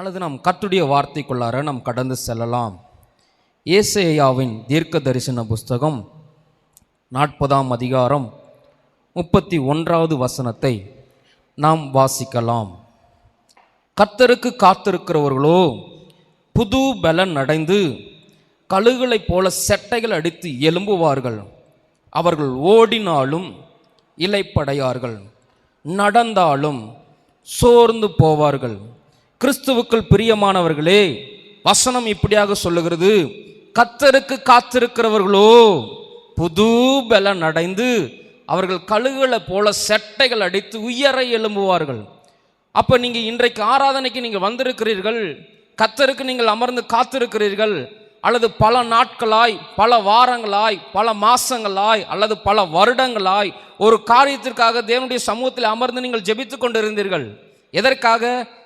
அல்லது நாம் கர்த்தருடைய வார்த்தைக்குள்ளார நாம் கடந்து செல்லலாம். ஏசாயாவின் தீர்க்க தரிசன புஸ்தகம் 40ஆம் அதிகாரம் 31வது வசனத்தை நாம் வாசிக்கலாம். கர்த்தருக்கு காத்திருக்கிறவர்களோ புது பலன் அடைந்து கழுகுகளைப் போல செட்டைகள் அடித்து எழும்புவார்கள். அவர்கள் ஓடினாலும் இளைப்படையார்கள், நடந்தாலும் சோர்ந்து போவார்கள். கிறிஸ்துவுக்குள் பிரியமானவர்களே, வசனம் இப்படியாக சொல்லுகிறது, கர்த்தருக்கு காத்திருக்கிறவர்களோ புது பலன் அடைந்து அவர்கள் கழுகுகளைப் போல செட்டைகள் அடித்து உயர எழும்புவார்கள். அப்போ நீங்கள் இன்றைக்கு ஆராதனைக்கு நீங்கள் வந்திருக்கிறீர்கள், கர்த்தருக்கு நீங்கள் அமர்ந்து காத்திருக்கிறீர்கள், அல்லது பல நாட்களாய், பல வாரங்களாய், பல மாசங்களாய், அல்லது பல வருடங்களாய் ஒரு காரியத்திற்காக தேவனுடைய சமூகத்தில் அமர்ந்து நீங்கள் ஜெபித்து கொண்டிருந்தீர்கள். எதற்காக?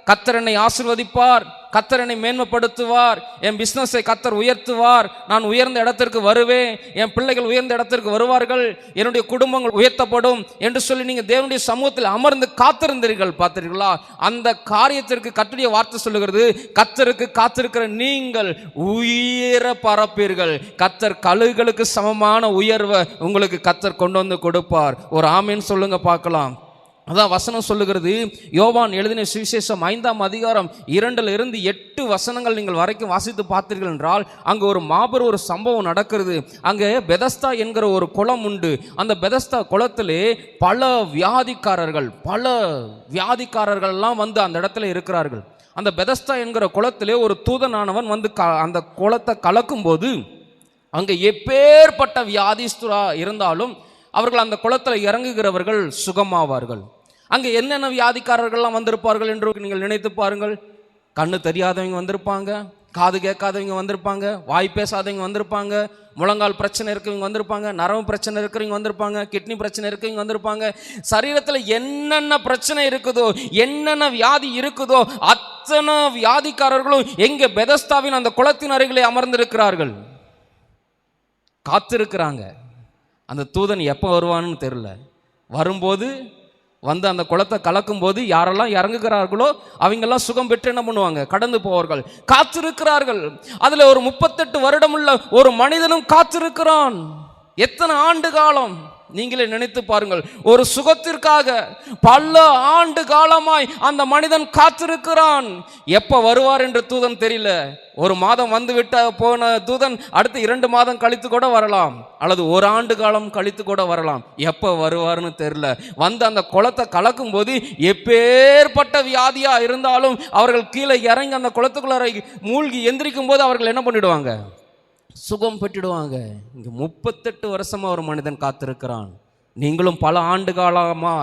கர்த்தர் என்னை ஆசீர்வதிப்பார், கர்த்தர் என்னை மேன்மைப்படுத்துவார், என் பிஸ்னஸை கர்த்தர் உயர்த்துவார், நான் உயர்ந்த இடத்திற்கு வருவேன், என் பிள்ளைகள் உயர்ந்த இடத்திற்கு வருவார்கள், என்னுடைய குடும்பங்கள் உயர்த்தப்படும் என்று சொல்லி நீங்கள் தேவனுடைய சமூகத்தில் அமர்ந்து காத்திருந்தீர்கள். பார்த்தீர்களா? அந்த காரியத்திற்கு கர்த்தருடைய வார்த்தை சொல்லுகிறது, கர்த்தருக்கு காத்திருக்கிற நீங்கள் உயர பரப்பீர்கள். கர்த்தர் கழுகுகளுக்கு சமமான உயர்வை உங்களுக்கு கர்த்தர் கொண்டு வந்து கொடுப்பார். ஒரு ஆமேன் சொல்லுங்க பார்க்கலாம். அதான் வசனம் சொல்லுகிறது. யோவான் எழுதின சுவிசேஷம் 5ஆம் அதிகாரம் 2 8 வசனங்கள் நீங்கள் வரைக்கும் வாசித்து பார்த்தீர்கள் என்றால் அங்கே ஒரு மாபெரும் ஒரு சம்பவம் நடக்கிறது. அங்கே பெதஸ்தா என்கிற ஒரு குளம் உண்டு. அந்த பெதஸ்தா குளத்திலே பல வியாதிக்காரர்கள்லாம் வந்து அந்த இடத்துல இருக்கிறார்கள். அந்த பெதஸ்தா என்கிற குளத்திலே ஒரு தூதனானவன் வந்து அந்த குளத்தை கலக்கும் போது அங்கே எப்பேற்பட்ட வியாதிஸ்தரா இருந்தாலும் அவர்கள் அந்த குளத்தில் இறங்குகிறவர்கள் சுகமாவார்கள். அங்கே என்னென்ன வியாதிக்காரர்கள்லாம் வந்திருப்பார்கள் என்று நீங்கள் நினைத்து பாருங்கள். கண்ணு தெரியாதவங்க வந்திருப்பாங்க, காது கேட்காதவங்க வந்திருப்பாங்க, வாய் பேசாதவங்க வந்திருப்பாங்க, முழங்கால் பிரச்சனை இருக்கிறவங்க வந்திருப்பாங்க, நரம்பு பிரச்சனை இருக்கிறவங்க வந்திருப்பாங்க, கிட்னி பிரச்சனை இருக்கிறவங்க வந்திருப்பாங்க. சரீரத்தில் என்னென்ன பிரச்சனை இருக்குதோ, என்னென்ன வியாதி இருக்குதோ அத்தனை வியாதிக்காரர்களும் எங்கே பெதஸ்தாவின் அந்த குளத்தின் அருகிலே அமர்ந்திருக்கிறார்கள், காத்திருக்கிறாங்க. அந்த தூதன் எப்போ வருவான்னு தெரியல. வரும்போது வந்து அந்த குளத்தை கலக்கும் போது யாரெல்லாம் இறங்குகிறார்களோ அவங்கெல்லாம் சுகம் பெற்று என்ன பண்ணுவாங்க? கடந்து போவார்கள். காத்திருக்கிறார்கள். அதில் ஒரு 38 வருடமுள்ள ஒரு மனிதனும் காத்திருக்கிறான். எத்தனை ஆண்டு காலம் நீங்களே நினைத்து பாருங்கள். ஒரு சுகத்திற்காக பல ஆண்டு காலமாய் அந்த மனிதன் காத்திருக்கிறான். எப்ப வருவார் என்று தூதன் தெரியல. ஒரு மாதம் வந்து விட்ட போன தூதன் அடுத்து 2 மாதம் கழித்து கூட வரலாம், அல்லது ஒரு ஆண்டு காலம் கழித்து கூட வரலாம். எப்ப வருவார்னு தெரியல. வந்து அந்த குளத்தை கலக்கும் போது எப்பேற்பட்ட வியாதியா இருந்தாலும் அவர்கள் கீழே இறங்கி அந்த குளத்துக்குள்ள மூழ்கி எந்திரிக்கும் போது அவர்கள் என்ன பண்ணிடுவாங்க? சுகம் பெற்றுடுவாங்க. இங்கே 38 வருஷமா ஒரு மனிதன் காத்திருக்கிறான். நீங்களும் பல ஆண்டு காலமா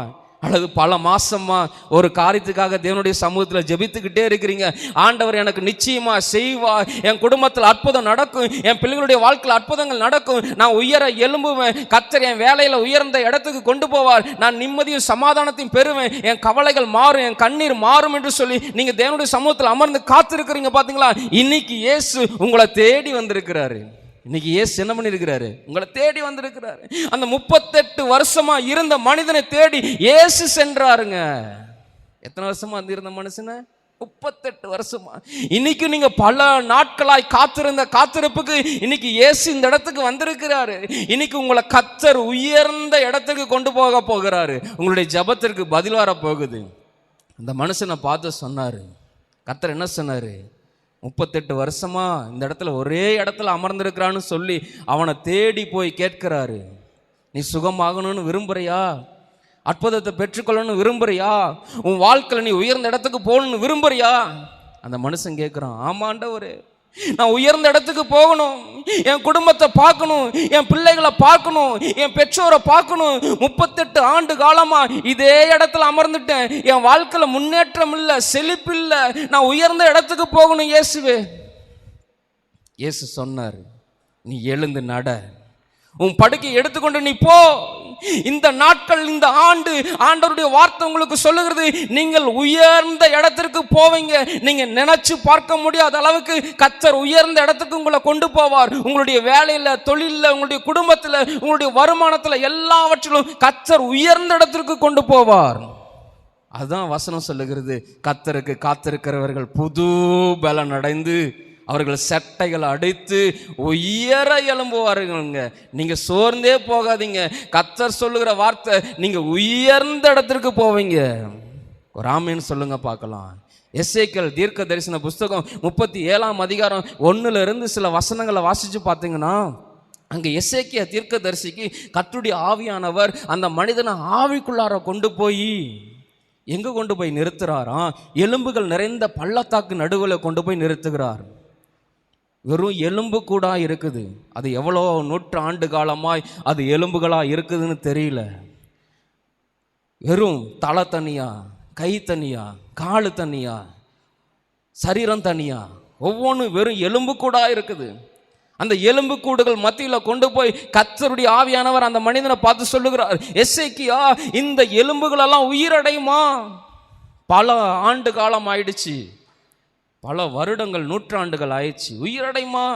அல்லது பல மாசமா ஒரு காரியத்துக்காக தேவனுடைய சமூகத்தில் ஜெபித்துக்கிட்டே இருக்கிறீங்க. ஆண்டவர் எனக்கு நிச்சயமா செய்வார், என் குடும்பத்தில் அற்புதம் நடக்கும், என் பிள்ளைகளுடைய வாழ்க்கையில் அற்புதங்கள் நடக்கும், நான் உயர எழும்புவேன், கர்த்தர் என் வேலையில் உயர்ந்த இடத்துக்கு கொண்டு போவார், நான் நிம்மதியும் சமாதானத்தையும் பெறுவேன், என் கவலைகள் மாறும், என் கண்ணீர் மாறும் என்று சொல்லி நீங்க தேவனுடைய சமூகத்தில் அமர்ந்து காத்திருக்கிறீங்க. பார்த்தீங்களா? இன்னைக்கு இயேசு உங்களை தேடி வந்திருக்கிறாரு. இன்னைக்கு இயேசு என்ன பண்ணிருக்கிறாரு? உங்களை தேடி வந்திருக்கிறாரு. அந்த 38 வருஷமா இருந்த மனிதனை தேடி இயேசு சென்றாருங்க. எத்தனை வருஷமா இருந்த மனுஷனை? 38 வருஷமா. இன்னைக்கு நீங்க பல நாட்களாய் காத்திருந்த காத்திருப்புக்கு இன்னைக்கு இயேசு இந்த இடத்துக்கு வந்திருக்கிறாரு. இன்னைக்கு உங்களை கர்த்தர் உயர்ந்த இடத்துக்கு கொண்டு போக போகிறாரு. உங்களுடைய ஜெபத்திற்கு பதில் வர போகுது. அந்த மனுஷனை பார்த்து சொன்னாரு, கர்த்தர் என்ன சொன்னாரு? 38 வருஷமா இந்த இடத்துல ஒரே இடத்துல அமர்ந்திருக்கிறான்னு சொல்லி அவனை தேடி போய் கேட்கிறாரு, நீ சுகமாகணும்னு விரும்புறியா? அற்புதத்தை பெற்றுக்கொள்ளணும்னு விரும்புறியா? உன் வாழ்க்கையில் நீ உயர்ந்த இடத்துக்கு போகணும்னு விரும்புறியா? அந்த மனுஷன் கேட்குறான், ஆமாண்டவரே, நான் உயர்ந்த இடத்துக்கு போகணும், என் குடும்பத்தை பார்க்கணும், என் பிள்ளைகளை பார்க்கணும், என் பெற்றோரை பார்க்கணும். 38 ஆண்டு காலமா இதே இடத்துல அமர்ந்துட்டேன், என் வாழ்க்கையில் முன்னேற்றம் இல்லை, செழிப்பு இல்லை, நான் உயர்ந்த இடத்துக்கு போகணும் இயேசுவே. இயேசு சொன்னார், நீ எழுந்து நட, உன் படுக்கை எடுத்துக்கொண்டு நீ போ. இந்த நாட்கள், இந்த ஆண்டு ஆண்டவருடைய வார்த்தை உங்களுக்கு சொல்லுகிறது, நீங்கள் உயர்ந்த இடத்திற்கு போவீங்க. நீங்க நினைச்சு பார்க்க முடியாத அளவுக்கு கர்த்தர் உயர்ந்த இடத்துக்கு உங்களை கொண்டு போவார். உங்களுடைய வேலையில, தொழில, உங்களுடைய குடும்பத்தில், உங்களுடைய வருமானத்தில், எல்லாவற்றிலும் கர்த்தர் உயர்ந்த இடத்திற்கு கொண்டு போவார். அதுதான் வசனம் சொல்லுகிறது, கர்த்தருக்கு காத்திருக்கிறவர்கள் புது பலன் அடைந்து அவர்கள் சட்டைகளை அடித்து உயர எழும்புவாருங்க. நீங்க சோர்ந்தே போகாதீங்க. கர்த்தர் சொல்லுகிற வார்த்தை, நீங்க உயர்ந்த இடத்திற்கு போவீங்க. ஒரு ஆமேன்னு சொல்லுங்க பார்க்கலாம். எசேக்கியேல் தீர்க்க தரிசன புஸ்தகம் 37ஆம் அதிகாரம் 1லிருந்து சில வசனங்களை வாசிச்சு பார்த்தீங்கன்னா, அங்கே எசேக்கியா தீர்க்க தரிசிக்கு கர்த்தருடைய ஆவியானவர் அந்த மனிதனை ஆவிக்குள்ளார கொண்டு போய் எங்கே கொண்டு போய் நிறுத்துறாராம்? எலும்புகள் நிறைந்த பள்ளத்தாக்கு நடுவில் கொண்டு போய் நிறுத்துகிறார். வெறும் எலும்பு கூட இருக்குது. அது எவ்வளோ நூற்றாண்டு காலமாய் அது எலும்புகளாக இருக்குதுன்னு தெரியல. வெறும் தலை தனியா, கை தனியா, காலு தனியா, சரீரம் தனியா, ஒவ்வொன்றும் வெறும் எலும்பு கூட இருக்குது. அந்த எலும்பு கூடுகள் மத்தியில் கொண்டு போய் கர்த்தருடைய ஆவியானவர் அந்த மனிதனை பார்த்து சொல்லுகிறார், எசேக்கியா, இந்த எலும்புகளெல்லாம் உயிரடையுமா? பல ஆண்டு காலம் ஆயிடுச்சு, பல வருடங்கள், நூற்றாண்டுகள் ஆயிடுச்சு, உயிரடையுமா?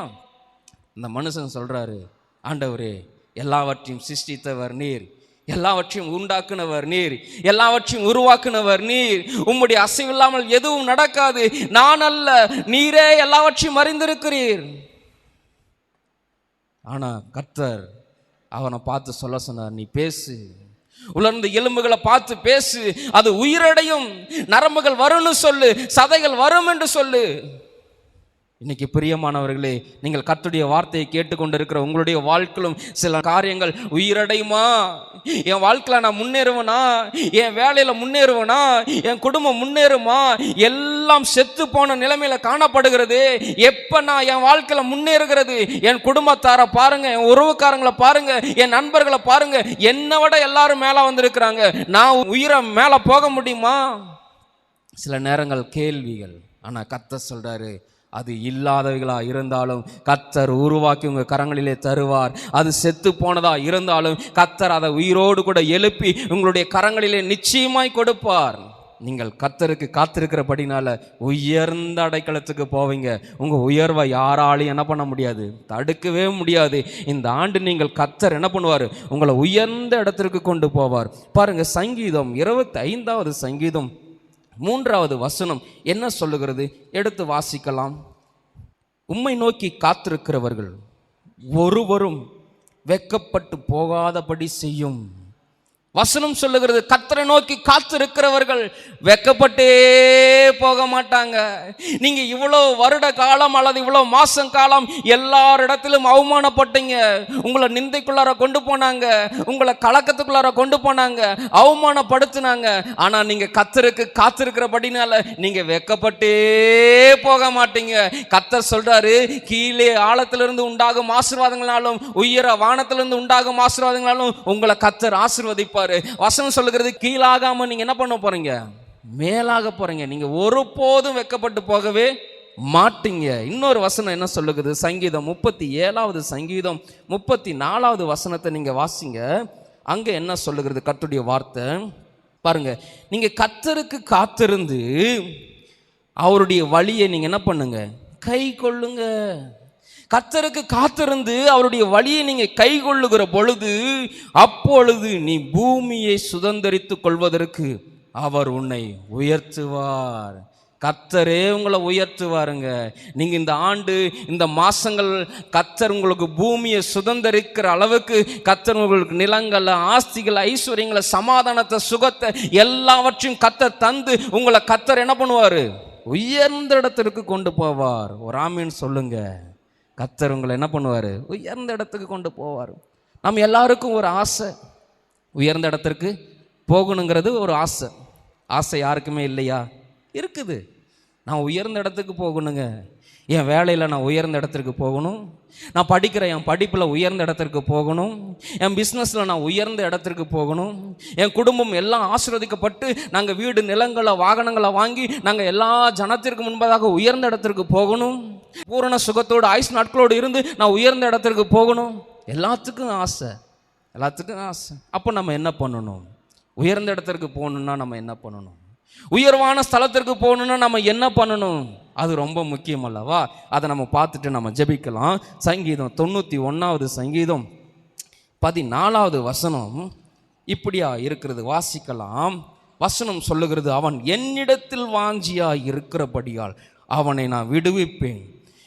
அந்த மனுஷன் சொல்றாரு, ஆண்டவரே, எல்லாவற்றையும் சிருஷ்டித்தவர் நீர், எல்லாவற்றையும் உண்டாக்குனவர் நீர், எல்லாவற்றையும் உருவாக்குனவர் நீர். உம்முடைய அசைவில்லாமல் எதுவும் நடக்காது. நான் அல்ல, நீரே எல்லாவற்றையும் அறிந்திருக்கிறீர். ஆனா கர்த்தர் அவனை பார்த்து சொல்ல சொன்னார், நீ பேசு, உலர்ந்த எலும்புகளை பார்த்து பேசு, அது உயிரடையும், நரம்புகள் வரும்னு சொல்லு, சதைகள் வரும் என்று சொல்லு. இன்னைக்கு பிரியமானவர்களே, நீங்கள் கர்த்தருடைய வார்த்தையை கேட்டுக்கொண்டிருக்கிற உங்களுடைய வாழ்க்கையிலும் சில காரியங்கள் உயிரடையுமா? என் வாழ்க்கையில் நான் முன்னேறுவேனா? என் வேலையில் முன்னேறுவேனா? என் குடும்பம் முன்னேறுமா? எல்லாம் செத்து போன நிலைமையில காணப்படுகிறது. எப்ப நான் என் வாழ்க்கையில் முன்னேறுகிறது? என் குடும்பத்தாரை பாருங்க, என் உறவுக்காரங்களை பாருங்க, என் நண்பர்களை பாருங்க, என்னை விட எல்லாரும் மேலே வந்திருக்கிறாங்க. நான் உயிரை மேலே போக முடியுமா? சில நேரங்கள் கேள்விகள். ஆனால் கர்த்தர் சொல்றாரு, அது இல்லாதவைகளா இருந்தாலும் கர்த்தர் உருவாக்கி உங்க கரங்களிலே தருவார். அது செத்து போனதா இருந்தாலும் கர்த்தர் அதை உயிரோடு கூட எழுப்பி உங்களுடைய கரங்களிலே நிச்சயமாய் கொடுப்பார். நீங்கள் கர்த்தருக்கு காத்திருக்கிறபடினால உயர்ந்த அடைக்கலத்துக்கு போவீங்க. உங்க உயர்வை யாராலையும் என்ன பண்ண முடியாது, தடுக்கவே முடியாது. இந்த ஆண்டு நீங்கள் கர்த்தர் என்ன பண்ணுவார், உங்களை உயர்ந்த இடத்திற்கு கொண்டு போவார். பாருங்க, சங்கீதம் 25வது சங்கீதம் 3வது வசனம் என்ன சொல்லுகிறது? எடுத்து வாசிக்கலாம். உம்மை நோக்கி காத்திருக்கிறவர்கள் ஒருவரும் வெட்கப்பட்டு போகாதபடி செய்யும். வசனம் சொல்லுகிறது, கர்த்தரை நோக்கி காத்திருக்கிறவர்கள் வெட்கப்பட்டே போக மாட்டாங்க. நீங்க இவ்வளவு வருட காலம் அல்லது இவ்வளவு மாசம் காலம் எல்லாரிடத்திலும் அவமானப்பட்டீங்க. உங்களை நிந்தைக்குள்ளார கொண்டு போனாங்க, உங்களை கலக்கத்துக்குள்ளார கொண்டு போனாங்க, அவமானப்படுத்தினாங்க. ஆனா நீங்க கர்த்தருக்கு காத்திருக்கிறபடினால நீங்க வெட்கப்பட்டே போக மாட்டீங்க. கர்த்தர் சொல்றாரு, கீழே ஆழத்திலிருந்து உண்டாகும் ஆசீர்வாதங்களாலும் உயர வானத்திலிருந்து உண்டாகும் ஆசீர்வாதங்களாலும் உங்களை கர்த்தர் ஆசீர்வதிப்பார். வசனம் சொல்லுகிறது, கீழாகாம நீங்க என்ன பண்ண போறீங்க, மேலாக போறீங்க. நீங்க ஒருபோதும் வெட்கப்பட்டு போகவே மாட்டீங்க. இன்னொரு வசனம் என்ன சொல்லுகிறது? சங்கீதம் 37வது சங்கீதம் 34வது வசனத்தை நீங்க வாசிங்க. அங்க என்ன சொல்லுகிறது கர்த்தருடைய வார்த்தை பாருங்க. நீங்க கர்த்தருக்கு காத்திருந்து அவருடைய வழியை நீங்க என்ன பண்ணுங்க, கை கொள்ளுங்க. கர்த்தருக்கு காத்திருந்து அவருடைய வழியை நீங்க கை கொள்ளுகிற பொழுது, அப்பொழுது நீ பூமியை சுதந்தரித்துக் கொள்வதற்கு அவர் உன்னை உயர்த்துவார். கர்த்தரே உங்களை உயர்த்துவாருங்க. நீங்க இந்த ஆண்டு, இந்த மாசங்கள் கர்த்தர் உங்களுக்கு பூமியை சுதந்தரிக்கிற அளவுக்கு கர்த்தர் உங்களுக்கு நிலங்களை, ஆஸ்திகளை, ஐஸ்வர்யங்களை, சமாதானத்தை, சுகத்தை எல்லாவற்றையும் கர்த்தர் தந்து உங்களை கர்த்தர் என்ன பண்ணுவாரு, உயர்ந்த இடத்திற்கு கொண்டு போவார். ஒரு ஆமீன் சொல்லுங்க. கர்த்தர் உங்களை என்ன பண்ணுவார், உயர்ந்த இடத்துக்கு கொண்டு போவார். நம்ம எல்லாருக்கும் ஒரு ஆசை, உயர்ந்த இடத்திற்கு போகணுங்கிறது ஒரு ஆசை. ஆசை யாருக்குமே இல்லையா? இருக்குது. நான் உயர்ந்த இடத்துக்கு போகணுங்க, என் வேலையில் நான் உயர்ந்த இடத்திற்கு போகணும், நான் படிக்கிற என் படிப்பில் உயர்ந்த இடத்திற்கு போகணும், என் பிஸ்னஸில் நான் உயர்ந்த இடத்திற்கு போகணும், என் குடும்பம் எல்லாம் ஆசீர்வதிக்கப்பட்டு நாங்கள் வீடு, நிலங்களை, வாகனங்களை வாங்கி நாங்கள் எல்லா ஜனத்திற்கு முன்பதாக உயர்ந்த இடத்திற்கு போகணும், பூரண சுகத்தோடு ஆயுசு நாட்களோடு இருந்து நான் உயர்ந்த இடத்திற்கு போகணும். எல்லாத்துக்கும் ஆசை, எல்லாத்துக்கும் ஆசை. அப்போ நம்ம என்ன பண்ணணும்? உயர்ந்த இடத்திற்கு போகணுன்னா நம்ம என்ன பண்ணணும்? உயர்வான ஸ்தலத்திற்கு போகணுன்னா நம்ம என்ன பண்ணணும்? அது ரொம்ப முக்கியம் அல்லவா? அதை நம்ம பார்த்துட்டு நம்ம ஜெபிக்கலாம். சங்கீதம் 91வது சங்கீதம் 14வது வசனம் இப்படியா இருக்கிறது, வாசிக்கலாம். வசனம் சொல்லுகிறது, அவன் என்னிடத்தில் வாஞ்சியாய் இருக்கிறபடியால் அவனை நான் விடுவிப்பேன்.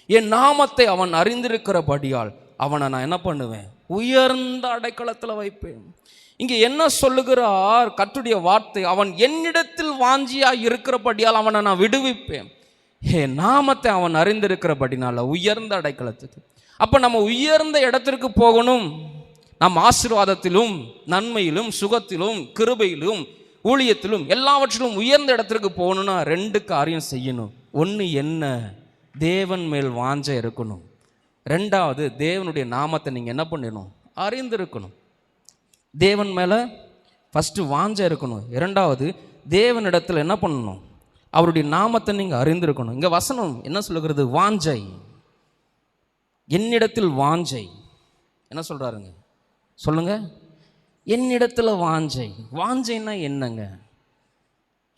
என் நாமத்தை அவன் அறிந்திருக்கிறபடியால் அவனை நான் என்ன பண்ணுவேன்? உயர்ந்த அடைக்கலத்தில் வைப்பேன். இங்கே என்ன சொல்லுகிறார் கர்த்தருடைய வார்த்தை? அவன் என்னிடத்தில் வாஞ்சியாய் இருக்கிறபடியால் அவனை நான் விடுவிப்பேன். என் நாமத்தை அவன் அறிந்திருக்கிறபடினால உயர்ந்த அடைக்கலத்துக்கு. அப்போ நம்ம உயர்ந்த இடத்திற்கு போகணும். நம் ஆசீர்வாதத்திலும் நன்மையிலும் சுகத்திலும் கிருபையிலும் ஊழியத்திலும் எல்லாவற்றிலும் உயர்ந்த இடத்திற்கு போகணும்னா 2 காரியம் செய்யணும். ஒன்று என்ன? தேவன் மேல் வாஞ்சை இருக்கணும். 2வது தேவனுடைய நாமத்தை நீங்கள் என்ன பண்ணிடணும்? அறிந்திருக்கணும். தேவன் மேலே ஃபஸ்ட்டு வாஞ்சை இருக்கணும். 2வது தேவனிடத்தில் என்ன பண்ணணும்? அவருடைய நாமத்தை நீங்கள் அறிந்திருக்கணும். இங்கே வசனம் என்ன சொல்லுகிறது? வாஞ்சை. என்னிடத்தில் வாஞ்சை. என்ன சொல்கிறாருங்க? சொல்லுங்க. என்னிடத்தில் வாஞ்சை. வாஞ்சைன்னா என்னங்க?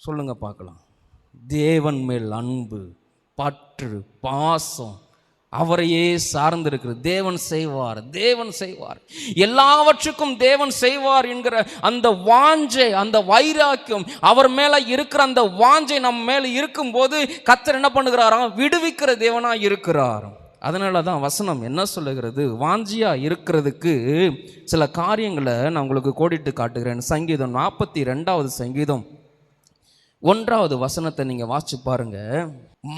சொல்லுங்க பார்க்கலாம். தேவன் மேல் அன்பு, பற்று, பாசம், அவரையே சார்ந்திருக்கிறது. தேவன் செய்வார், தேவன் செய்வார், எல்லாவற்றுக்கும் தேவன் செய்வார் என்கிற அந்த வாஞ்சை, அந்த வைராக்கியம், அவர் மேலே இருக்கிற அந்த வாஞ்சை நம்ம மேலே இருக்கும்போது கர்த்தர் என்ன பண்ணுகிறாராம்? விடுவிக்கிற தேவனாக இருக்கிறார். அதனால தான் வசனம் என்ன சொல்லுகிறது? வாஞ்சியாக இருக்கிறதுக்கு சில காரியங்களை நான் உங்களுக்கு கோடிட்டு காட்டுகிறேன். சங்கீதம் 42வது சங்கீதம் 1வது வசனத்தை நீங்கள் வாசிச்சு பாருங்க.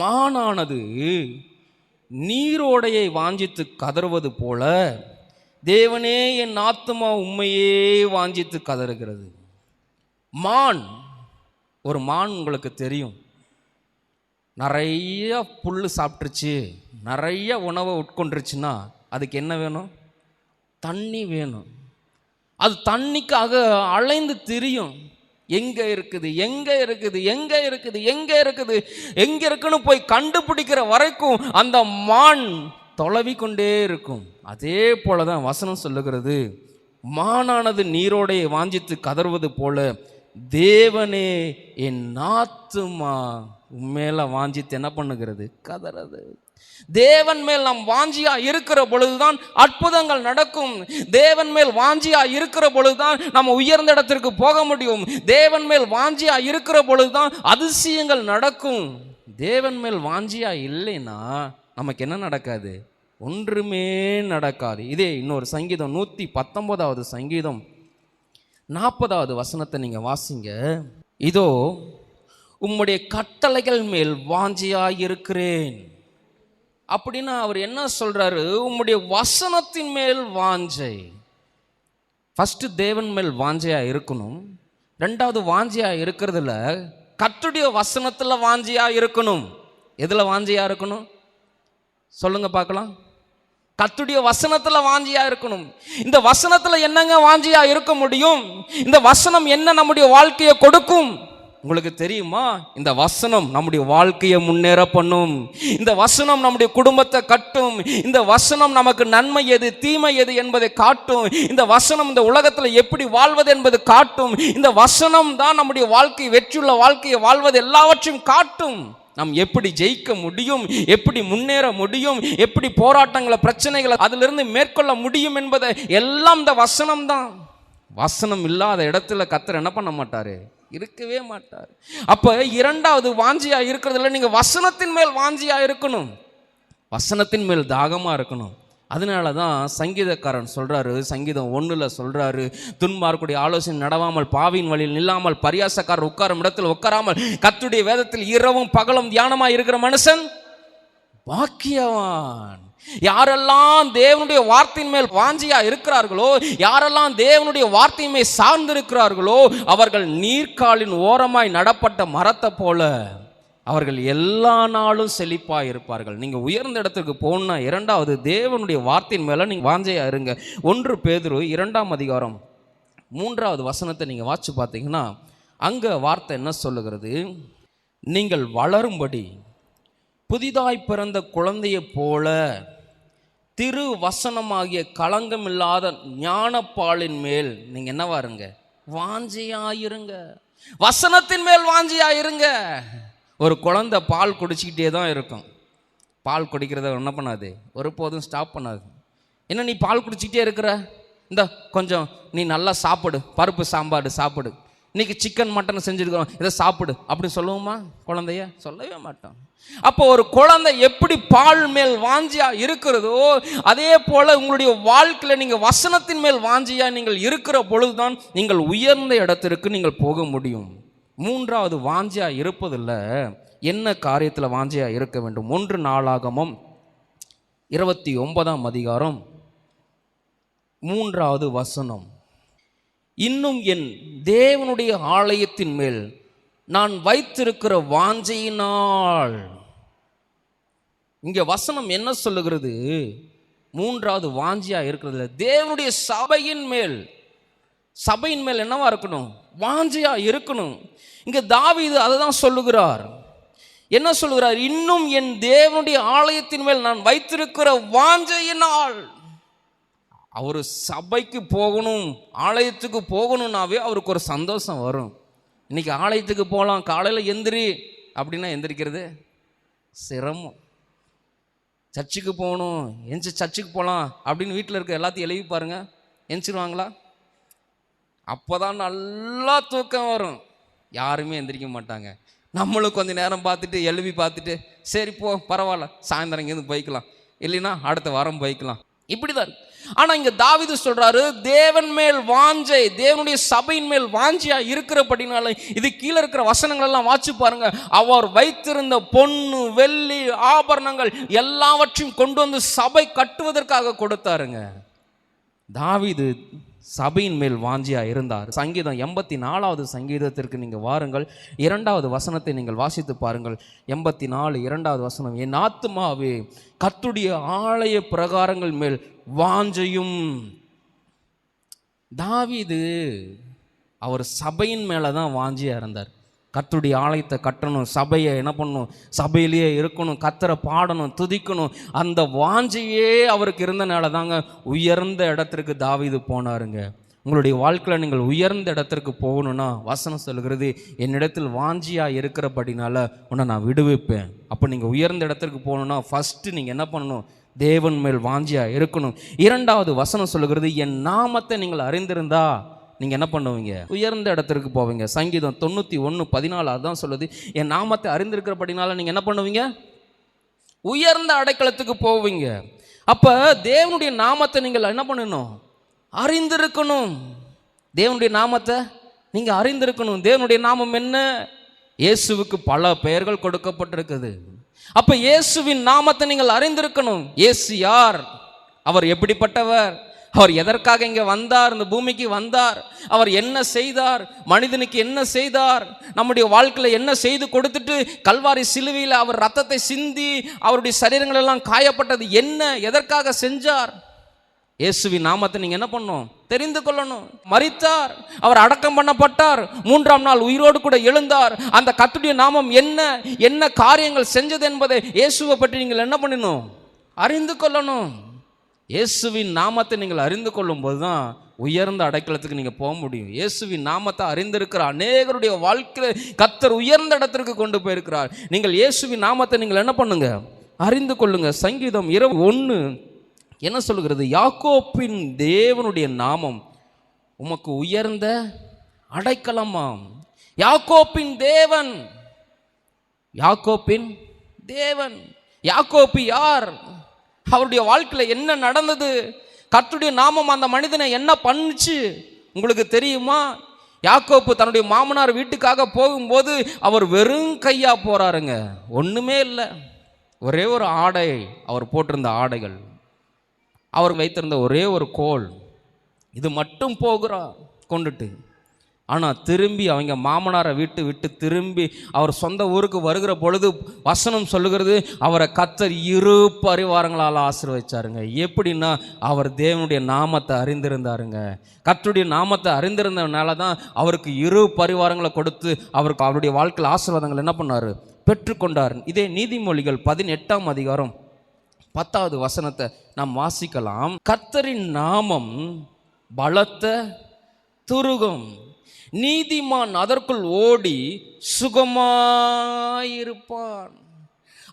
மானானது நீரோடையை வாஞ்சித்து கதறுவது போல தேவனே என் ஆத்துமா உம்மையே வாஞ்சித்து கதறுகிறது. மான், ஒரு மான் உங்களுக்கு தெரியும், நிறைய புல் சாப்பிட்ருச்சு, நிறைய உணவை உட்கொண்டுருச்சுன்னா அதுக்கு என்ன வேணும்? தண்ணி வேணும். அது தண்ணிக்காக அலைந்து திரியும். எங்கே இருக்குது, எங்கே இருக்குது, எங்கே இருக்குது, எங்கே இருக்குது, எங்கே இருக்குன்னு போய் கண்டுபிடிக்கிற வரைக்கும் அந்த மான் தொலைவி கொண்டே இருக்கும். அதே போல தான் வசனம் சொல்லுகிறது, மானானது நீரோடையை வாஞ்சித்து கதறுவது போல தேவனே என் ஆத்துமா உண்மையில வாஞ்சித்து என்ன பண்ணுகிறது? கதறது. தேவன் மேல் நாம் வாஞ்சியா இருக்கிற பொழுதுதான் அற்புதங்கள் நடக்கும். தேவன் மேல் வாஞ்சியா இருக்கிற பொழுதுதான் நம்ம உயர்ந்த இடத்திற்கு போக முடியும். தேவன் மேல் வாஞ்சியா இருக்கிற பொழுதுதான் அதிசயங்கள் நடக்கும். தேவன் மேல் வாஞ்சியா இல்லைன்னா நமக்கு என்ன நடக்காது? ஒன்றுமே நடக்காது. இதே இன்னொரு சங்கீதம் 119வது சங்கீதம் 40வது வசனத்தை நீங்க வாசிங்க. இதோ உம்முடைய கட்டளைகள் மேல் வாஞ்சியாய் இருக்கிறேன். அப்படின்னா அவர் என்ன சொல்றாரு? உம்முடைய வசனத்தின் மேல் வாஞ்சை. ஃபர்ஸ்ட் தேவன் மேல் வாஞ்சையா இருக்கணும். 2வது வாஞ்சியா இருக்கிறதுல கர்த்தருடைய வசனத்துல வாஞ்சியா இருக்கணும். எதுல வாஞ்சியா இருக்கணும்? சொல்லுங்க பார்க்கலாம். கர்த்தருடைய வசனத்துல வாஞ்சியா இருக்கணும். இந்த வசனத்துல என்னங்க வாஞ்சியா இருக்க முடியும்? இந்த வசனம் என்ன நம்முடைய வாழ்க்கையை கொடுக்கும்? உங்களுக்கு தெரியுமா? இந்த வசனம் நம்முடைய வாழ்க்கையை முன்னேற பண்ணும். இந்த வசனம் நம்முடைய குடும்பத்தை கட்டும். இந்த வசனம் நமக்கு நன்மை எது தீமை எது என்பதை காட்டும். இந்த வசனம் இந்த உலகத்தில் எப்படி வாழ்வது என்பது காட்டும். இந்த வசனம் தான் நம்முடைய வாழ்க்கை, வெற்றியுள்ள வாழ்க்கையை வாழ்வது எல்லாவற்றையும் காட்டும். நாம் எப்படி ஜெயிக்க முடியும், எப்படி முன்னேற முடியும், எப்படி போராட்டங்களை பிரச்சனைகளை அதிலிருந்து மேற்கொள்ள முடியும் என்பதை எல்லாம் இந்த வசனம் தான். வசனம் இல்லாத இடத்துல கர்த்தர் என்ன பண்ண மாட்டாரு? இருக்கவே மாட்டார். அப்ப 2வது வாஞ்சியா இருக்கிறதுல நீங்க வசனத்தின் மேல் வாஞ்சியா இருக்கணும். வசனத்தின் மேல் தாகமா இருக்கணும். அதனால தான் சங்கீதக்காரன் சொல்றாரு, சங்கீதம் 1ல் சொல்றாரு, துன்மார்க்குடைய ஆலோசனை நடவாமல், பாவியின் வழியில் நில்லாமல், பரியாசக்காரர் உட்காரும் இடத்தில் உட்காராமல், கர்த்தருடைய வேதத்தில் இரவும் பகலும் தியானமா இருக்கிற மனுஷன் பாக்கியவான். யாரெல்லாம் தேவனுடைய வார்த்தையின் மேல் வாஞ்சியா இருக்கிறார்களோ, யாரெல்லாம் தேவனுடைய வார்த்தையுமே சார்ந்திருக்கிறார்களோ, அவர்கள் நீர்க்காலின் ஓரமாய் நடப்பட்ட மரத்தை போல அவர்கள் எல்லா நாளும் செழிப்பாக இருப்பார்கள். நீங்கள் உயர்ந்த இடத்துக்கு போகணும்னா 2வது தேவனுடைய வார்த்தையின் மேலே நீங்கள் வாஞ்சையா இருங்க. 1 பேதுரு 2ஆம் அதிகாரம் 3வது வசனத்தை நீங்கள் வாசிச்சு பார்த்தீங்கன்னா அங்கே வார்த்தை என்ன சொல்லுகிறது? நீங்கள் வளரும்படி புதிதாய் பிறந்த குழந்தையை போல திரு வசனமாகிய களங்கம் இல்லாத ஞானப்பாலின் மேல் நீங்கள் என்னவா இருங்க? வாஞ்சியாயிருங்க. வசனத்தின் மேல் வாஞ்சியாயிருங்க. ஒரு குழந்தை பால் குடிச்சிக்கிட்டே தான் இருக்கும். பால் குடிக்கிறத என்ன பண்ணாது? ஒருபோதும் ஸ்டாப் பண்ணாது. என்ன நீ பால் குடிச்சிக்கிட்டே இருக்கிற? இந்த கொஞ்சம் நீ நல்லா சாப்பிடு, பருப்பு சாம்பார் சாப்பிடு. இன்னைக்கு சிக்கன் மட்டன் செஞ்சுருக்கிறோம், இதை சாப்பிடு அப்படி சொல்லுவோமா குழந்தைய? சொல்லவே மாட்டோம். அப்போ ஒரு குழந்தை எப்படி பால் மேல் வாஞ்சியா இருக்கிறதோ அதே போல உங்களுடைய வாழ்க்கையில் நீங்கள் வசனத்தின் மேல் வாஞ்சியா நீங்கள் இருக்கிற பொழுதுதான் நீங்கள் உயர்ந்த இடத்திற்கு நீங்கள் போக முடியும். மூன்றாவது வாஞ்சியா இருப்பதில்லை, என்ன காரியத்தில் வாஞ்சியா இருக்க வேண்டும்? 1 நாளாகமம் 29ஆம் அதிகாரம் 3வது வசனம். இன்னும் என் தேவனுடைய ஆலயத்தின் மேல் நான் வைத்திருக்கிற வாஞ்சையினால். இங்க வசனம் என்ன சொல்லுகிறது? மூன்றாவது வாஞ்சியா இருக்கிறது தேவனுடைய சபையின் மேல். சபையின் மேல் என்னவா இருக்கணும்? வாஞ்சியா இருக்கணும். இங்க தாவீது அதை தான் சொல்லுகிறார். என்ன சொல்லுகிறார்? இன்னும் என் தேவனுடைய ஆலயத்தின் மேல் நான் வைத்திருக்கிற வாஞ்சையினால். அவர் சபைக்கு போகணும், ஆலயத்துக்கு போகணும்னாவே அவருக்கு ஒரு சந்தோஷம் வரும். இன்னைக்கு ஆலயத்துக்கு போகலாம், காலையில் எந்திரி அப்படின்னா எந்திரிக்கிறது சிரமம். சர்ச்சுக்கு போகணும், சர்ச்சுக்கு போகலாம் அப்படின்னு வீட்டில் இருக்க எல்லாத்தையும் எழுதி பாருங்க, எந்திரிச்சிருவாங்களா? அப்போதான் நல்லா தூக்கம் வரும். யாருமே எந்திரிக்க மாட்டாங்க. நம்மளும் கொஞ்சம் நேரம் பார்த்துட்டு எழுப்பி பார்த்துட்டு சரி போ பரவாயில்ல, சாயந்தரம் இங்கேருந்து போய்க்கலாம், இல்லைன்னா அடுத்த வாரம் போய்க்கலாம், இப்படிதான். ஆனால் இங்கே தாவீது சொல்றாரு, தேவன் மேல் வாஞ்சை, தேவனுடைய சபையின் மேல் வாஞ்சியா இருக்கிறபடினால இது கீழே இருக்கிற வசனங்கள் எல்லாம் வாட்சி பாருங்க. அவர் வைத்திருந்த பொன்னு வெள்ளி ஆபரணங்கள் எல்லாவற்றையும் கொண்டு வந்து சபை கட்டுவதற்காக கொடுத்தாருங்க. தாவீது சபையின் மேல் வாஞ்சியா இருந்தார். சங்கீதம் 84வது சங்கீதத்திற்கு நீங்கள் வாருங்கள், 2வது வசனத்தை நீங்கள் வாசித்து பாருங்கள். 84 2வது வசனம். என் ஆத்துமாவே கர்த்தருடைய ஆலய பிரகாரங்கள் மேல் வாஞ்சையும். தாவீது அவர் சபையின் மேலே தான் வாஞ்சியா இருந்தார். கர்த்தருடைய ஆலயத்தை கட்டணும், சபையை என்ன பண்ணணும், சபையிலேயே இருக்கணும், கர்த்தரை பாடணும், துதிக்கணும், அந்த வாஞ்சையே அவருக்கு இருந்தனால தாங்க உயர்ந்த இடத்திற்கு தாவீது போனாருங்க. உங்களுடைய வாழ்க்கையில் நீங்கள் உயர்ந்த இடத்திற்கு போகணும்னா வசனம் சொல்கிறது, என்னிடத்தில் வாஞ்சியா இருக்கிறபடினால உன்னை நான் விடுவிப்பேன். அப்போ நீங்கள் உயர்ந்த இடத்திற்கு போகணுன்னா ஃபஸ்ட்டு நீங்கள் என்ன பண்ணணும்? தேவன் மேல் வாஞ்சியா இருக்கணும். 2வது வசனம் சொல்லுகிறது, என் நாமத்தை நீங்கள் அறிந்திருந்தா நீங்கள் என்ன பண்ணுவீங்க? உயர்ந்த இடத்திற்கு போவீங்க. சங்கீதம் 91:14 அதுதான் சொல்லுது, என் நாமத்தை அறிந்திருக்கிறபடினால நீங்கள் என்ன பண்ணுவீங்க? உயர்ந்த அடைக்கலத்துக்கு போவீங்க. அப்போ தேவனுடைய நாமத்தை நீங்கள் என்ன பண்ணணும்? அறிந்திருக்கணும். தேவனுடைய நாமத்தை நீங்கள் அறிந்திருக்கணும். தேவனுடைய நாமம் என்ன? இயேசுவுக்கு பல பெயர்கள் கொடுக்கப்பட்டிருக்குது. அப்போ இயேசுவின் நாமத்தை நீங்கள் அறிந்திருக்கணும். இயேசு யார்? அவர் எப்படிப்பட்டவர்? அவர் எதற்காக இங்கே வந்தார்? இந்த பூமிக்கு வந்தார். அவர் என்ன செய்தார்? மனிதனுக்கு என்ன செய்தார்? நம்முடைய வாழ்க்கையில் என்ன செய்து கொடுத்துட்டு கல்வாரி சிலுவையில் அவர் ரத்தத்தை சிந்தி அவருடைய சரீரங்கள் எல்லாம் காயப்பட்டது என்ன? எதற்காக செஞ்சார்? இயேசுவின் நாமத்தை நீங்கள் என்ன பண்ணணும்? தெரிந்து கொள்ளணும். மரித்தார், அவர் அடக்கம் பண்ணப்பட்டார், 3ஆம் நாள் உயிரோடு கூட எழுந்தார். அந்த கர்த்தருடைய நாமம் என்ன, என்ன காரியங்கள் செஞ்சது என்பதை இயேசுவை பற்றி நீங்கள் என்ன பண்ணணும்? அறிந்து கொள்ளணும். இயேசுவின் நாமத்தை நீங்கள் அறிந்து கொள்ளும் போது தான் உயர்ந்த அடைக்கலத்துக்கு நீங்கள் போக முடியும். இயேசுவின் நாமத்தை அறிந்திருக்கிற அநேகருடைய வாழ்க்கையில் கர்த்தர் உயர்ந்த இடத்திற்கு கொண்டு போயிருக்கிறார். நீங்கள் இயேசுவின் நாமத்தை நீங்கள் என்ன பண்ணுங்க? அறிந்து கொள்ளுங்க. சங்கீதம் 21 என்ன சொல்லுகிறது? யாக்கோப்பின் தேவனுடைய நாமம் உமக்கு உயர்ந்த அடைக்கலமாம். யாக்கோப்பின் தேவன், யாக்கோப்பின் தேவன். யாக்கோப்பு யார்? அவருடைய வாழ்க்கையில் என்ன நடந்தது? கர்த்தருடைய நாமம் அந்த மனிதனை என்ன பண்ணுச்சு உங்களுக்கு தெரியுமா? யாக்கோப்பு தன்னுடைய மாமனார் வீட்டுக்காக போகும்போது அவர் வெறும் கையா போறாருங்க. ஒண்ணுமே இல்லை, ஒரே ஒரு ஆடை, அவர் போட்டிருந்த ஆடைகள், அவர் வைத்திருந்த ஒரே ஒரு கோல், இது மட்டும் போகிறார் கொண்டுட்டு. ஆனால் திரும்பி அவங்க மாமனாரை விட்டு திரும்பி அவர் சொந்த ஊருக்கு வருகிற பொழுது வசனம் சொல்லுகிறது, அவரை கர்த்தர் 2 பரிவாரங்களால் ஆசீர்வதிச்சாருங்க. எப்படின்னா அவர் தேவனுடைய நாமத்தை அறிந்திருந்தாருங்க. கர்த்தருடைய நாமத்தை அறிந்திருந்தனால தான் அவருக்கு 2 பரிவாரங்களை கொடுத்து அவருக்கு அவருடைய வாழ்க்கையில் ஆசீர்வாதங்கள் என்ன பண்ணார்? பெற்றுக்கொண்டார். இதே நீதிமொழிகள் 18ஆம் அதிகாரம் 10வது வசனத்தை நாம் வாசிக்கலாம். கர்த்தரின் நாமம் பலத்த துருகம், நீதிமான் அதற்குள் ஓடி சுகமாயிருப்பான்.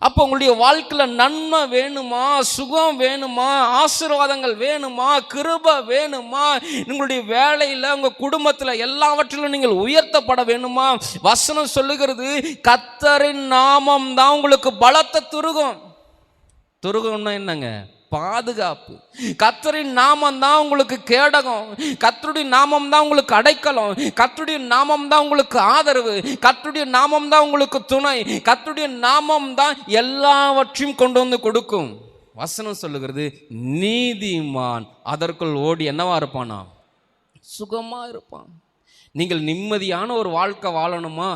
அப்போ உங்களுடைய வாழ்க்கையில் நன்மை வேணுமா, சுகம் வேணுமா, ஆசீர்வாதங்கள் வேணுமா, கிருபை வேணுமா, உங்களுடைய வேலையில் உங்கள் குடும்பத்தில் எல்லாவற்றிலும் நீங்கள் உயர்த்தப்பட வேணுமா? வசனம் சொல்லுகிறது, கர்த்தரின் நாமம் தான் உங்களுக்கு பலத்த துருகம். துருகம்னா என்னங்க? பாதுகாப்பு. கர்த்தரின் நாமம் தான் உங்களுக்கு கேடகம். கர்த்தருடைய நாமம் தான் உங்களுக்கு அடைக்கலம். கர்த்தருடைய நாமம் தான் உங்களுக்கு ஆதரவு. கர்த்தருடைய நாமம் தான் உங்களுக்கு துணை. கர்த்தருடைய நாமம் தான் எல்லாவற்றையும் கொண்டு வந்து கொடுக்கும். வசனம் சொல்லுகிறது, நீதிமான் அதற்குள் ஓடி என்னவா இருப்பானா? சுகமா இருப்பான். நீங்கள் நிம்மதியான ஒரு வாழ்க்கை வாழணுமா,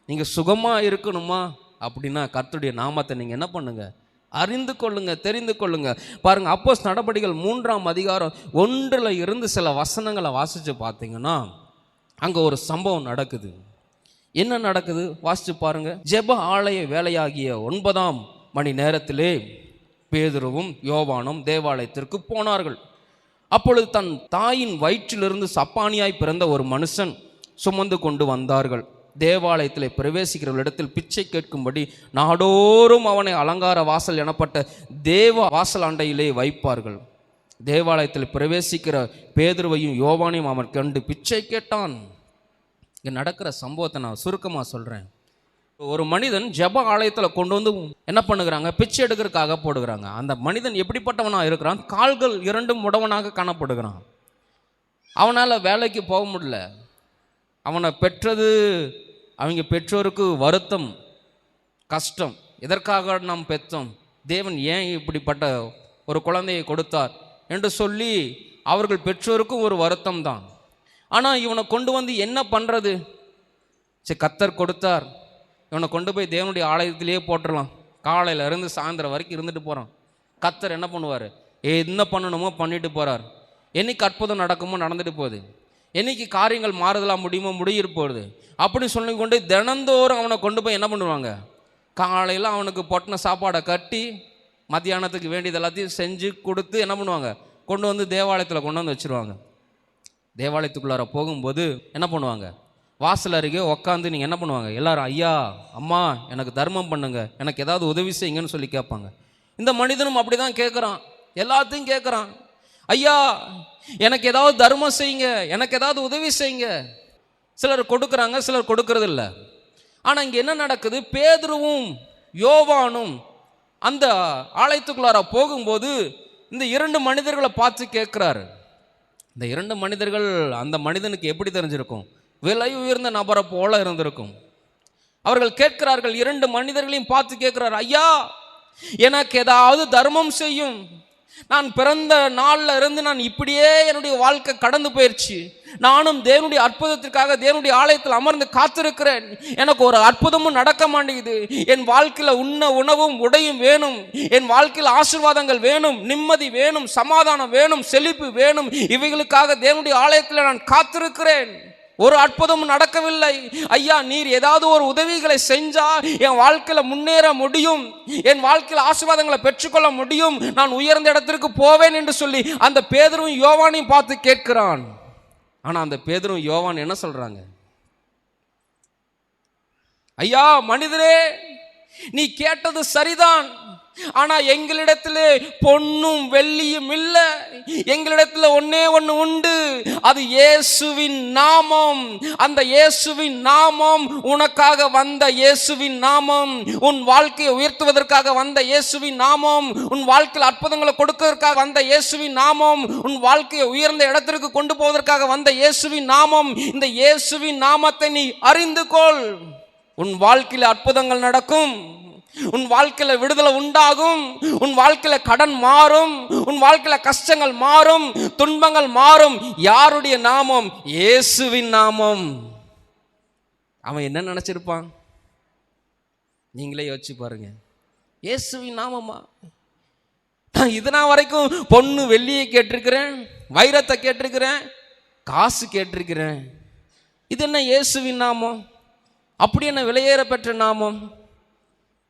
நீங்கள் சுகமா இருக்கணுமா அப்படின்னா கர்த்தருடைய நாமத்தை நீங்கள் என்ன பண்ணுங்க? அறிந்து கொள்ளுங்க, தெரிந்து கொள்ளுங்க. பாருங்க, அப்போஸ்தலர் நடபடிகள் 3ஆம் அதிகாரம் 1 இருந்து சில வசனங்களை வாசித்து பார்த்தீங்கன்னா அங்கே ஒரு சம்பவம் நடக்குது. என்ன நடக்குது வாசித்து பாருங்க. ஜெப ஆலய வேலையாகிய 9ஆம் மணி நேரத்திலே பேதுருவும் யோவானும் தேவாலயத்திற்கு போனார்கள். அப்பொழுது தன் தாயின் வயிற்றிலிருந்து சப்பானியாய் பிறந்த ஒரு மனுஷன் சுமந்து கொண்டு வந்தார்கள். தேவாலயத்தில் பிரவேசிக்கிற இடத்தில் பிச்சை கேட்கும்படி நாடோறும் அவனை அலங்கார வாசல் எனப்பட்ட தேவ வாசல் அண்டையிலே வைப்பார்கள். தேவாலயத்தில் பிரவேசிக்கிற பேதுருவையும் யோவானையும் அவன் கண்டு பிச்சை கேட்டான். இங்கே நடக்கிற சம்பவத்தை நான் சுருக்கமாக சொல்கிறேன். ஒரு மனிதன் ஜெப ஆலயத்தில் கொண்டு வந்து என்ன பண்ணுகிறாங்க? பிச்சை எடுக்கிறதுக்காக போடுகிறாங்க. அந்த மனிதன் எப்படிப்பட்டவனாக இருக்கிறான்? கால்கள் 2 முடவனாக காணப்படுகிறான். அவனால் வேலைக்கு போக முடியல. அவனை பெற்றது அவங்க பெற்றோருக்கு வருத்தம், கஷ்டம். எதற்காக நாம் பெற்றோம்? தேவன் ஏன் இப்படிப்பட்ட ஒரு குழந்தையை கொடுத்தார் என்று சொல்லி அவர்கள் பெற்றோருக்கும் ஒரு வருத்தம் தான். ஆனால் இவனை கொண்டு வந்து என்ன பண்ணுறது? சரி, கர்த்தர் கொடுத்தார், இவனை கொண்டு போய் தேவனுடைய ஆலயத்திலேயே போட்டுடலாம். காலையில் இருந்து சாயந்தரம் வரைக்கும் இருந்துட்டு போகிறான். கர்த்தர் என்ன பண்ணுவார்? என்ன பண்ணணுமோ பண்ணிட்டு போகிறார். என்னைக்கு அற்புதம் நடக்குமோ நடந்துட்டு போகுது. என்னைக்கு காரியங்கள் மாறுதலாக முடியுமோ முடியிட்டு போகுது. அப்படி சொல்லிக்கொண்டு தினந்தோறும் அவனை கொண்டு போய் என்ன பண்ணுவாங்க? காலையில் அவனுக்கு பொட்டின சாப்பாடை கட்டி மத்தியானத்துக்கு வேண்டியது எல்லாத்தையும் செஞ்சு கொடுத்து என்ன பண்ணுவாங்க? கொண்டு வந்து தேவாலயத்தில் கொண்டு வந்து வச்சுருவாங்க. தேவாலயத்துக்குள்ளார போகும்போது என்ன பண்ணுவாங்க? வாசல் அருகே உக்காந்து நீங்கள் என்ன பண்ணுவாங்க? எல்லாரும் ஐயா அம்மா எனக்கு தர்மம் பண்ணுங்க, எனக்கு ஏதாவது உதவி செய்யுங்கன்னு சொல்லி கேட்பாங்க. இந்த மனிதனும் அப்படி தான் கேட்குறான், எல்லாத்தையும் கேட்குறான். ஐயா எனக்கு ஏதாவது தர்மம் செய்யுங்க, எனக்கு ஏதாவது உதவி செய்யுங்க. சிலர் கொடுக்குறாங்க, சிலர் கொடுக்கறது இல்லை. ஆனால் இங்கே என்ன நடக்குது? பேதுருவும் யோவானும் அந்த ஆலயத்துக்குள்ளார போகும்போது இந்த 2 மனிதர்களை பார்த்து கேட்குறாரு. இந்த 2 மனிதர்கள் அந்த மனிதனுக்கு எப்படி தெரிஞ்சிருக்கும்? விலை உயர்ந்த நபரை போல இருந்திருக்கும். அவர்கள் கேட்கிறார்கள், 2 மனிதர்களையும் பார்த்து கேட்கிறார், ஐயா எனக்கு ஏதாவது தர்மம் செய்யும். நான் பிறந்த நாளில் இருந்து நான் இப்படியே என்னுடைய வாழ்க்கை கடந்து போயிடுச்சு. நானும் தேவனுடைய அற்புதத்திற்காக தேவனுடைய ஆலயத்தில் அமர்ந்து காத்திருக்கிறேன். எனக்கு ஒரு அற்புதமும் நடக்க மாட்டேங்குது. என் வாழ்க்கையில் உண்ண உணவும் உடையும் வேணும். என் வாழ்க்கையில் ஆசீர்வாதங்கள் வேணும், நிம்மதி வேணும், சமாதானம் வேணும், செழிப்பு வேணும். இவைகளுக்காக தேவனுடைய ஆலயத்தில் நான் காத்திருக்கிறேன். ஒரு அற்புதமும் நடக்கவில்லை. ஐயா நீர் ஏதாவது ஒரு உதவிகளை செஞ்சா என் வாழ்க்கையில் முன்னேற முடியும், என் வாழ்க்கையில் ஆசீர்வாதங்களை பெற்றுக்கொள்ள முடியும், நான் உயர்ந்த இடத்திற்கு போவேன் என்று சொல்லி அந்த பேதுருவும் யோவானையும் பார்த்து கேட்கிறான். ஆனால் அந்த பேதுருவும் யோவான் என்ன சொல்றாங்க? ஐயா மனிதரே நீ கேட்டது சரிதான், ஆனா எங்களிடத்திலே பொன்னும் வெள்ளியும் இல்லை. எங்களிடத்துல ஒன்னே ஒன்று உண்டு, அது இயேசுவின் நாமம். அந்த இயேசுவின் நாமம், உனக்காக வந்த இயேசுவின் நாமம், உன் வாழ்க்கையை உயர்த்துவதற்காக வந்த இயேசுவின் நாமம், உன் வாழ்க்கையில் அற்புதங்களை கொடுப்பதற்காக வந்த இயேசுவின் நாமம், உன் வாழ்க்கையை உயர்ந்த இடத்திற்கு கொண்டு போவதற்காக வந்த இயேசுவின் நாமம். இந்த இயேசுவின் நாமத்தை நீ அறிந்து கொள். உன் வாழ்க்கையில் அற்புதங்கள் நடக்கும், உன் வாழ்க்கையில விடுதலை உண்டாகும், உன் வாழ்க்கையில கடன் மாறும், உன் வாழ்க்கையில கஷ்டங்கள் மாறும், துன்பங்கள் மாறும். யாருடைய நாமம்? இயேசுவின் நாமம். அவன் என்ன நினைச்சிருப்பான்? நீங்களே யோசிச்சு பாருங்க. இயேசுவின் நாமமா? நான் இதனா வரைக்கும் பொண்ணு வெள்ளியை கேட்டிருக்கிறேன், வைரத்தை கேட்டிருக்கிறேன், காசு கேட்டிருக்கிறேன். இது என்ன இயேசுவின் நாமம்? அப்படி என்ன விலையேற பெற்ற நாமம்?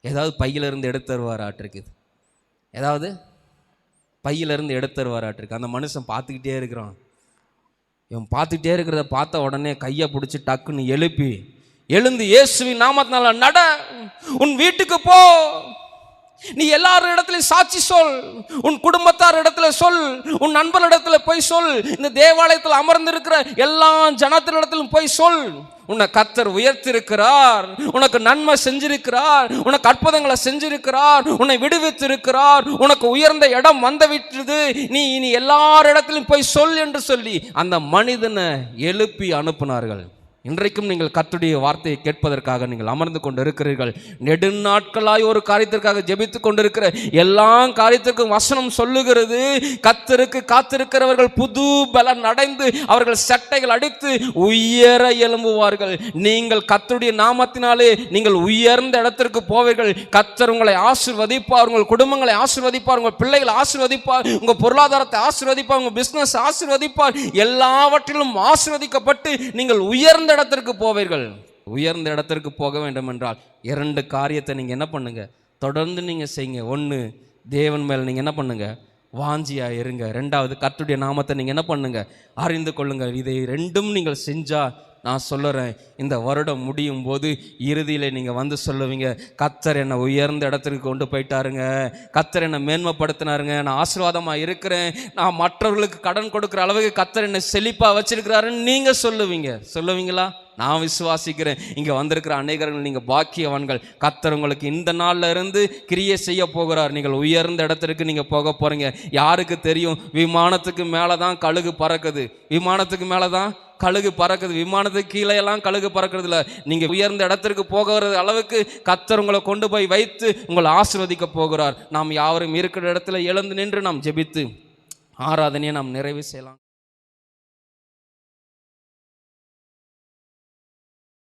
ஏதாவது பையிலிருந்து எடுத்து தருவாராட்டிருக்குது, ஏதாவது பையிலிருந்து எடுத்து தருவாராட்டிருக்கு. அந்த மனுஷன் பார்த்துக்கிட்டே இருக்கிறான். இவன் பார்த்துக்கிட்டே இருக்கிறத பார்த்த உடனே கையை பிடிச்சி டக்குன்னு எழுப்பி எழுந்து இயேசுவின் நாமத்தினால நட. உன் வீட்டுக்கு போ. நீ எல்லார் இடத்துலயும் சாட்சி சொல். உன் குடும்பத்தார் இடத்துல சொல். உன் நண்பர் இடத்துல போய் சொல். இந்த தேவாலயத்தில் அமர்ந்திருக்கிற எல்லா ஜனத்தினிடத்திலும் போய் சொல். உன்னை கர்த்தர் உயர்த்திருக்கிறார், உனக்கு நன்மை செஞ்சிருக்கிறார், உனக்கு அற்புதங்களை செஞ்சிருக்கிறார், உன்னை விடுவித்திருக்கிறார், உனக்கு உயர்ந்த இடம் வந்து விட்டது, நீ இனி எல்லார் இடத்திலும் போய் சொல் என்று சொல்லி அந்த மனிதனை எழுப்பி அனுப்பினார்கள். இன்றைக்கும் நீங்கள் கர்த்தருடைய வார்த்தையை கேட்பதற்காக நீங்கள் அமர்ந்து கொண்டு இருக்கிறீர்கள். நெடுநாட்களாய் ஒரு காரியத்திற்காக ஜெபித்து கொண்டிருக்கிற எல்லா காரியத்திற்கும் வசனம் சொல்லுகிறது, கர்த்தருக்கு காத்திருக்கிறவர்கள் புது பலன் அடைந்து அவர்கள் சட்டைகள் அடித்து உயர எழும்புவார்கள். நீங்கள் கர்த்தருடைய நாமத்தினாலே நீங்கள் உயர்ந்த இடத்திற்கு போவீர்கள். கர்த்தர் உங்களை ஆசீர்வதிப்பார், உங்கள் குடும்பங்களை ஆசீர்வதிப்பார், உங்கள் பிள்ளைகளை ஆசீர்வதிப்பார், உங்கள் பொருளாதாரத்தை ஆசீர்வதிப்பார், உங்கள் பிசினஸ் ஆசீர்வதிப்பார். எல்லாவற்றிலும் ஆசீர்வதிக்கப்பட்டு நீங்கள் உயர்ந்த இடத்திற்கு போவீர்கள். உயர்ந்த இடத்திற்கு போக வேண்டும் என்றால் 2 காரியத்தை நீங்க என்ன பண்ணுங்க, தொடர்ந்து நீங்க செய்யுங்க. 1, தேவன் மேல் நீங்க என்ன பண்ணுங்க, வாஞ்சியா இருங்க. 2வது, கர்த்தருடைய நாமத்தை நீங்க என்ன பண்ணுங்க, அறிந்து கொள்ளுங்க. இதை 2ம் நீங்கள் செஞ்சா நான் சொல்லுறேன், இந்த வருடம் முடியும் போது இறுதியில் நீங்கள் வந்து சொல்லுவீங்க, கர்த்தர் என்னை உயர்ந்த இடத்துக்கு கொண்டு போயிட்டாருங்க, கர்த்தர் என்னை மேன்மைப்படுத்தினாருங்க, நான் ஆசீர்வாதமாக இருக்கிறேன், நான் மற்றவர்களுக்கு கடன் கொடுக்குற அளவுக்கு கர்த்தர் என்னை செழிப்பாக வச்சிருக்கிறாருன்னு நீங்கள் சொல்லுவீங்களா? நான் விசுவாசிக்கிறேன். இங்கே வந்திருக்கிற அநேகர்கள் நீங்கள் பாக்கியவான்கள். கர்த்தர் உங்களுக்கு இந்த நாளில் இருந்து கிரியை செய்ய போகிறார். நீங்கள் உயர்ந்த இடத்திற்கு நீங்கள் போக போகிறீங்க. யாருக்கு தெரியும், விமானத்துக்கு மேலே தான் கழுகு பறக்குது, விமானத்துக்கு மேலே தான் கழுகு பறக்குது, விமானத்துக்கு கீழே எல்லாம் கழுகு பறக்கிறது இல்லை. நீங்கள் உயர்ந்த இடத்திற்கு போகிற அளவுக்கு கர்த்தர் உங்களை கொண்டு போய் வைத்து உங்களை ஆசீர்வதிக்க போகிறார். நாம் யாவரும் இருக்கிற இடத்துல எழுந்து நின்று நாம் ஜெபித்து ஆராதனையை நாம் நிறைவு செய்யலாம்.